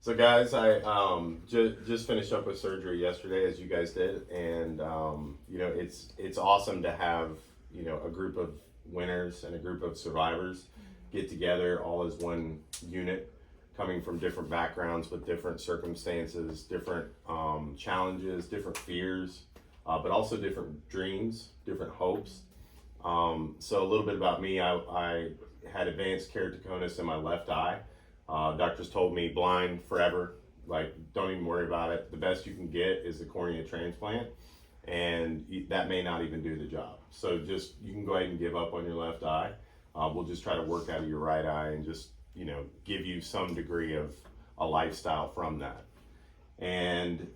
So guys, I just finished up with surgery yesterday, as you guys did, and it's awesome to have a group of winners and a group of survivors get together all as one unit, coming from different backgrounds with different circumstances, different challenges, different fears, but also different dreams, different hopes. So a little bit about me: I had advanced keratoconus in my left eye. Doctors told me blind forever, like don't even worry about it. The best you can get is the cornea transplant, and that may not even do the job. So just you can go ahead and give up on your left eye. We'll just try to work out of your right eye and just give you some degree of a lifestyle from that. And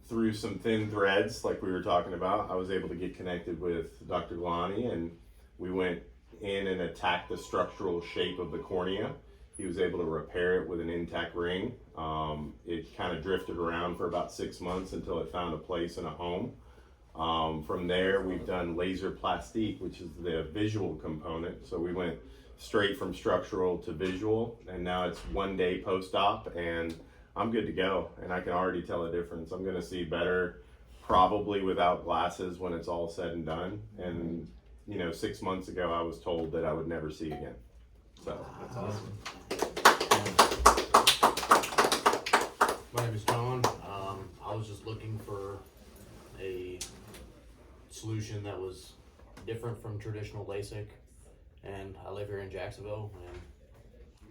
through some thin threads, like we were talking about, I was able to get connected with Dr. Gulani, and we went in and attacked the structural shape of the cornea. He was able to repair it with an intact ring. It kind of drifted around for about 6 months until it found a place and a home. From there, we've done laser plastique, which is the visual component. So we went straight from structural to visual, and now it's 1 day post-op, and I'm good to go. And I can already tell a difference. I'm gonna see better, probably without glasses when it's all said and done. And 6 months ago, I was told that I would never see again. So that's awesome. My name is John. I was just looking for a solution that was different from traditional LASIK, and I live here in Jacksonville and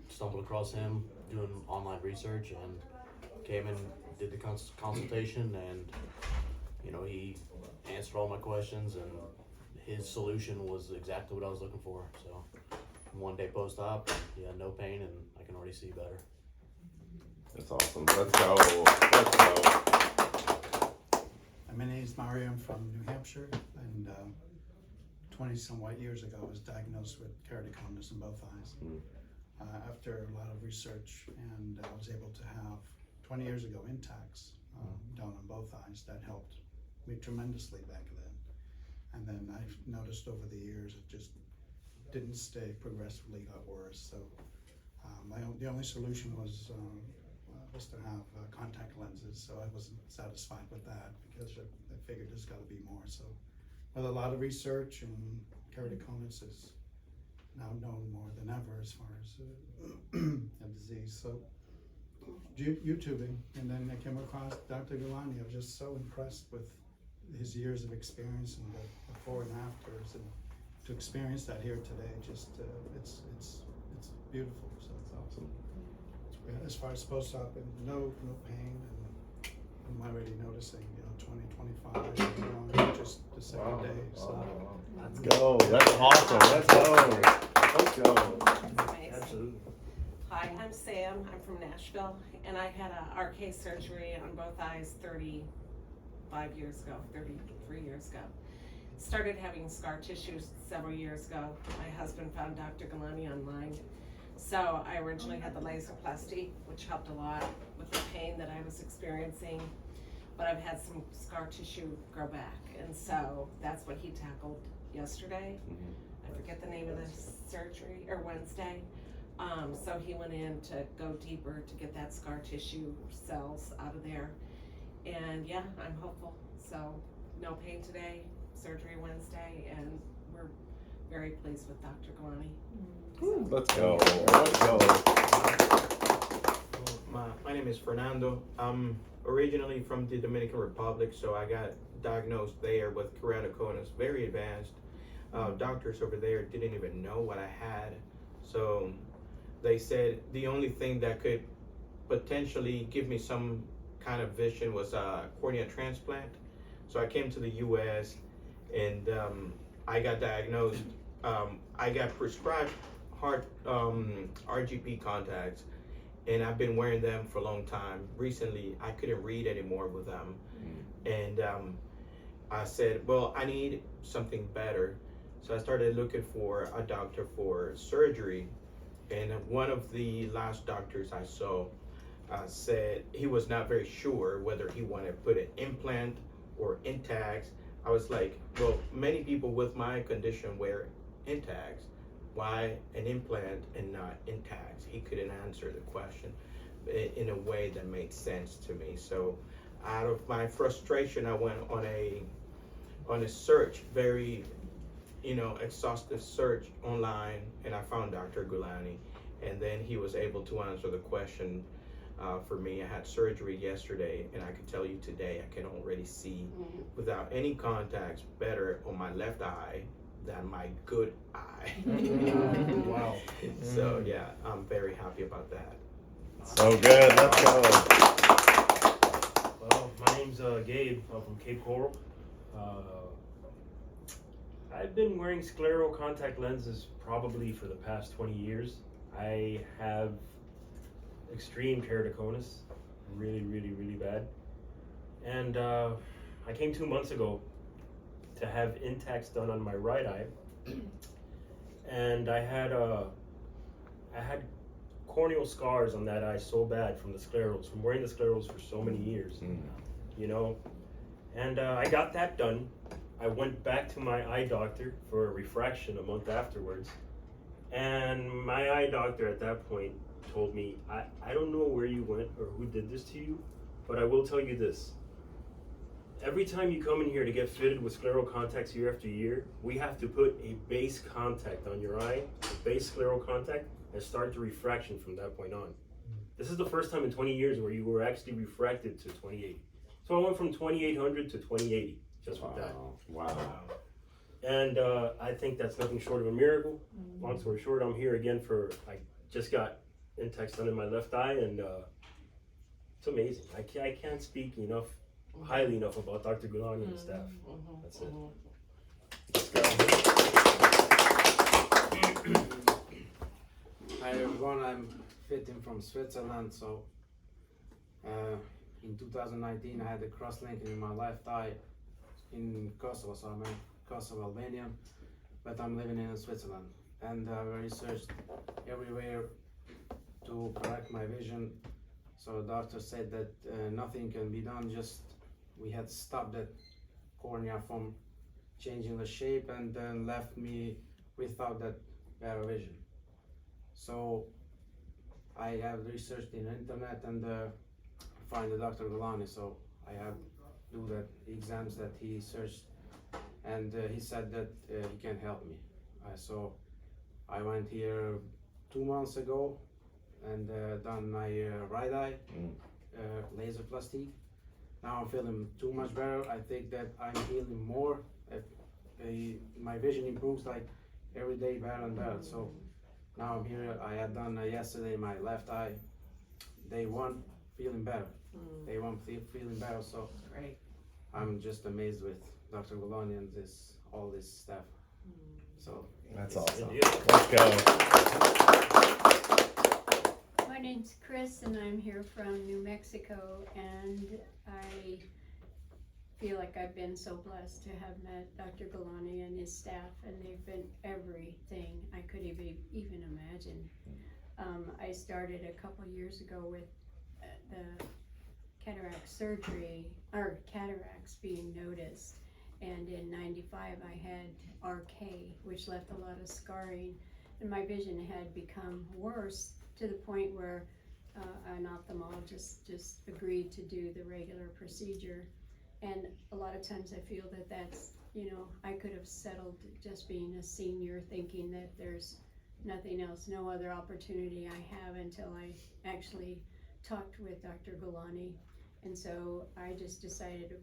stumbled across him doing online research and came and did the consultation, and he answered all my questions, and his solution was exactly what I was looking for. So 1 day post-op, he had no pain, and I can already see better. That's awesome. Let's go. Let's go. My name is Mario. I'm from New Hampshire, and 20-some-odd years ago, I was diagnosed with keratoconus in both eyes. After a lot of research, and I was able to have 20 years ago Intacs done on both eyes. That helped me tremendously back then. And then I've noticed over the years it just didn't stay, progressively got worse. So the only solution was to have contact lenses. So I wasn't satisfied with that because I figured there's got to be more. So with a lot of research, and keratoconus is now known more than ever as far as a disease. So YouTubing, and then I came across Dr. Gulani. I was just so impressed with his years of experience and the before and afters, and to experience that here today, just it's beautiful. So it's awesome. As far as post-op, no pain, and I'm already noticing 20, 25, just the second day. So let's go. That's awesome. Let's go. Let's go. That's amazing. Absolutely. Hi, I'm Sam. I'm from Nashville, and I had a RK surgery on both eyes 33 years ago. Started having scar tissue several years ago. My husband found Dr. Gulani online. So I originally had the laser plastique, which helped a lot with the pain that I was experiencing, but I've had some scar tissue grow back, and so that's what he tackled yesterday. I forget the name of the surgery, or Wednesday. So he went in to go deeper to get that scar tissue cells out of there. And yeah, I'm hopeful. So no pain today, surgery Wednesday, and we're very pleased with Dr. Gulani. Let's go. Let's go. My name is Fernando. I'm originally from the Dominican Republic, so I got diagnosed there with keratoconus, very advanced. Doctors over there didn't even know what I had. So they said the only thing that could potentially give me some kind of vision was a cornea transplant. So I came to the US, and I got diagnosed. I got prescribed RGP contacts, and I've been wearing them for a long time. Recently, I couldn't read anymore with them. And I said, well, I need something better. So I started looking for a doctor for surgery. And one of the last doctors I saw said he was not very sure whether he wanted to put an implant or Intacs. I was like, well, many people with my condition wear Intacs. Why an implant and not Intacs? He couldn't answer the question. in a way that made sense to me. So out of my frustration, I went on a search, very exhaustive search online, and I found Dr. Gulani, and then he was able to answer the question for me. I had surgery yesterday, and I can tell you today I can already see without any contacts better on my left eye than my good eye. Wow. So yeah, I'm very happy about that. So good. Let's go. Well, my name's Gabe. I'm from Cape Coral. I've been wearing scleral contact lenses probably for the past 20 years. I have extreme keratoconus, really, really, really bad. And I came 2 months ago to have intacs done on my right eye. And I had corneal scars on that eye so bad from the sclerals, from wearing the sclerals for so many years, you know. And I got that done. I went back to my eye doctor for a refraction a month afterwards. And my eye doctor at that point told me, I don't know where you went or who did this to you, but I will tell you this. Every time you come in here to get fitted with scleral contacts year after year, we have to put a base contact on your eye, a base scleral contact, and start the refraction from that point on. This is the first time in 20 years where you were actually refracted to 2080. So I went from 2800 to 2080 just with that. Wow. And I think that's nothing short of a miracle. Long story short, I'm here again I just got intacs done in my left eye, and it's amazing. I can't speak highly enough about Dr. Gulani and the staff. That's it. Let's go. Hi everyone, I'm fitting from Switzerland. So in 2019 I had a cross-linking in my left eye in Kosovo, so I'm a Kosovo Albanian, but I'm living in Switzerland, and I researched everywhere to correct my vision. So the doctor said that nothing can be done, just we had stopped that cornea from changing the shape and then left me without that better vision. So I have researched in the internet and find the Dr. Gulani, so I have do the exams that he searched, and he said that he can help me. So I went here 2 months ago and done my right eye laser plastic. Now I'm feeling too much better. I think that I'm healing more. My vision improves like every day better and better. So now I'm here. I had done yesterday my left eye. Day 1, feeling better. Day 1, feeling better. So Great. I'm just amazed with Dr. Gulani and all this stuff. So That's awesome. Good deal. Let's go. My name's Chris and I'm here from New Mexico, and I feel like I've been so blessed to have met Dr. Gulani and his staff, and they've been everything I could even imagine. I started a couple years ago with the cataract surgery, or cataracts being noticed, and in '95 I had RK, which left a lot of scarring, and my vision had become worse to the point where an ophthalmologist just agreed to do the regular procedure. And a lot of times I feel that that's, I could have settled just being a senior, thinking that there's nothing else, no other opportunity I have, until I actually talked with Dr. Gulani. And so I just decided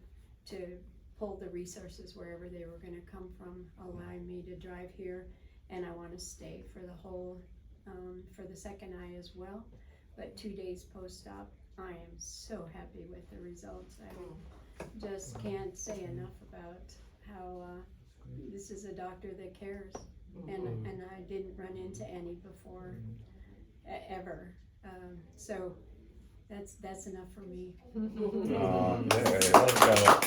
to pull the resources wherever they were going to come from, allowing me to drive here, and I want to stay for the whole, for the second eye as well. But 2 days post-op, I am so happy with the results. I just can't say enough about how this is a doctor that cares, and I didn't run into any before ever. So that's enough for me. Let's go.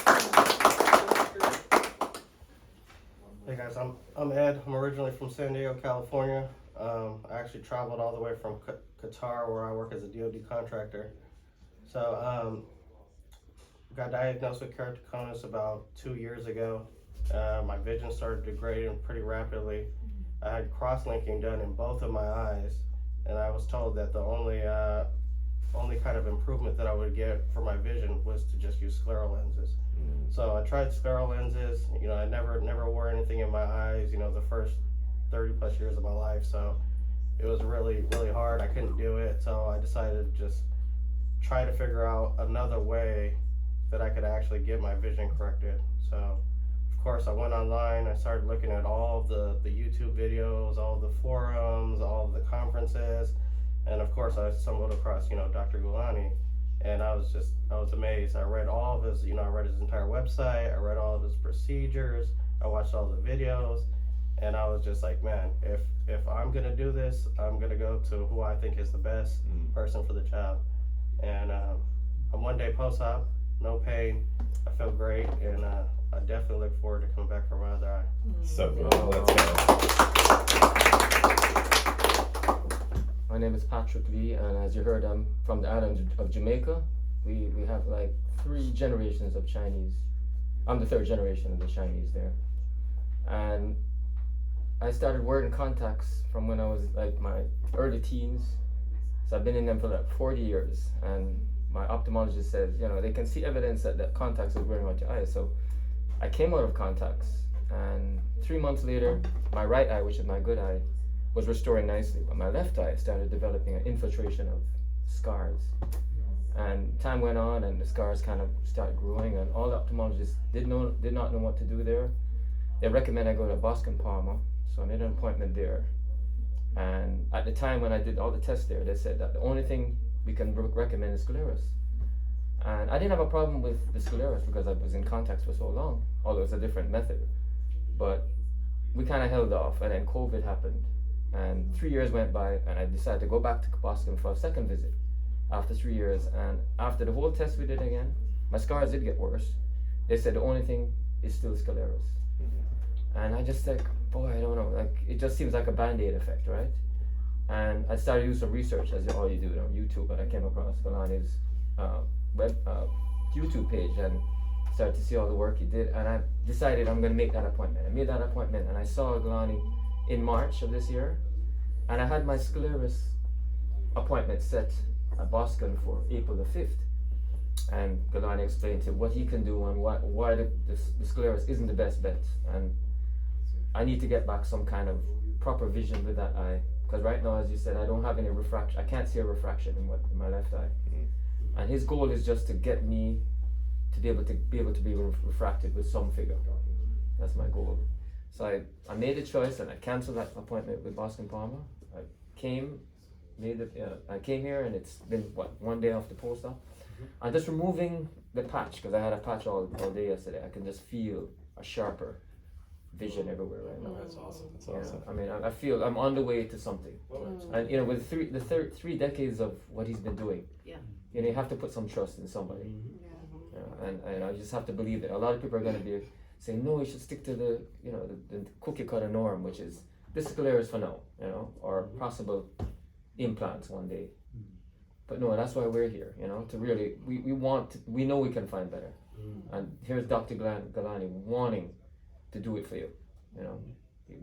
Hey guys, I'm Ed. I'm originally from San Diego, California. I actually traveled all the way from Qatar, where I work as a DoD contractor. So got diagnosed with keratoconus about 2 years ago. My vision started degrading pretty rapidly. I had cross-linking done in both of my eyes, and I was told that the only kind of improvement that I would get for my vision was to just use scleral lenses. So I tried scleral lenses. You know, I never wore anything in my eyes, you know, the first 30 plus years of my life. So it was really hard. I couldn't do it. So I decided to just try to figure out another way that I could actually get my vision corrected. So of course I went online, I started looking at all the YouTube videos, all the forums, all the conferences, and of course I stumbled across, you know, Dr. Gulani, and I was amazed. I read all of his, you know, I read his entire website, I read all of his procedures, I watched all the videos, and I was just like, man, if I'm gonna do this, I'm gonna go to who I think is the best person for the job. And I'm one day post-op, no pain, I feel great, and I definitely look forward to coming back for my other eye. So good. Let's go. My name is Patrick Lee, and as you heard, I'm from the island of Jamaica. We have like 3 generations of Chinese. I'm the 3rd generation of the Chinese there. And I started wearing contacts from when I was like my early teens. So I've been in them for like 40 years. And my ophthalmologist says, you know, they can see evidence that the contacts is wearing out your eyes. So I came out of contacts, and 3 months later, my right eye, which is my good eye, was restoring nicely, but my left eye started developing an infiltration of scars. And time went on, and the scars kind of started growing, and all the ophthalmologists did not know what to do there. They recommend I go to Boston Palmer, so I made an appointment there. And at the time when I did all the tests there, they said that the only thing we can recommend is scleros. And I didn't have a problem with the scleros because I was in contacts for so long, although it's a different method. But we kind of held off, and then COVID happened. And 3 years went by, and I decided to go back to Boston for a second visit after 3 years. And after the whole test we did again, my scars did get worse. They said the only thing is still scleros. And I just like, boy, I don't know, like it just seems like a Band-Aid effect, right? And I started to do some research, as all you do on YouTube, and I came across Gulani's YouTube page and started to see all the work he did, and I decided I'm going to make that appointment. I made that appointment, and I saw Gulani in March of this year, and I had my scleros appointment set at Boston for April the 5th. And Gulani explained to him what he can do and why the scleros isn't the best bet, and I need to get back some kind of proper vision with that eye, because right now, as you said, I don't have any refraction. I can't see a refraction in my left eye. And his goal is just to get me to be able to be refracted with some figure. That's my goal. So I made a choice, and I canceled that appointment with Boston Palmer. I came here, and it's been one day off the post-op. I'm just removing the patch, because I had a patch all day yesterday. I can just feel a sharper vision everywhere right now. That's awesome. That's awesome. I mean, I feel I'm on the way to something. And you know, with three decades of what he's been doing, you know, you have to put some trust in somebody. And I just have to believe it. A lot of people are going to be saying, no, you should stick to the cookie cutter norm, which is this scleros for now, you know, or possible implants one day. But no, that's why we're here, you know, to really, we know we can find better. And here's Dr. Gulani wanting to do it for you, you know.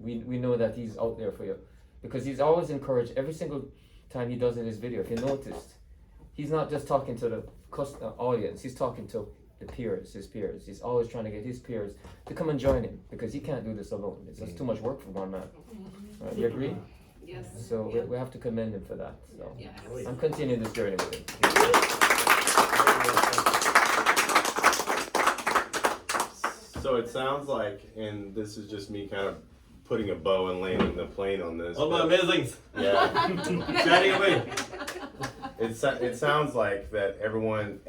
We know that he's out there for you, because he's always encouraged every single time he does in his video. If you noticed, he's not just talking to the audience, he's talking to his peers. He's always trying to get his peers to come and join him, because he can't do this alone. It's just too much work for one man. You agree? Yes. So we have to commend him for that. So Yes. I'm continuing this journey with him. So it sounds like, and this is just me kind of putting a bow and landing the plane on this. All my amazings. Yeah. Chatting away. It sounds like that everyone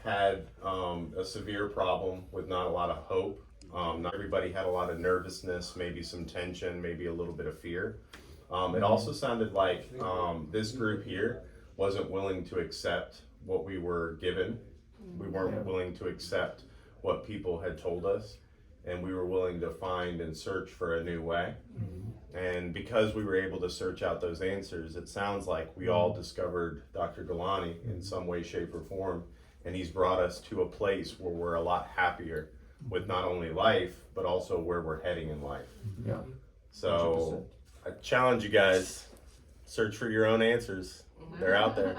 had a severe problem with not a lot of hope. Not everybody had a lot of nervousness, maybe some tension, maybe a little bit of fear. It also sounded like this group here wasn't willing to accept what we were given. We weren't willing to accept what people had told us, and we were willing to find and search for a new way. And because we were able to search out those answers, it sounds like we all discovered Dr. Gulani in some way, shape, or form, and he's brought us to a place where we're a lot happier with not only life, but also where we're heading in life. Yeah. So I challenge you guys, search for your own answers. They're out there.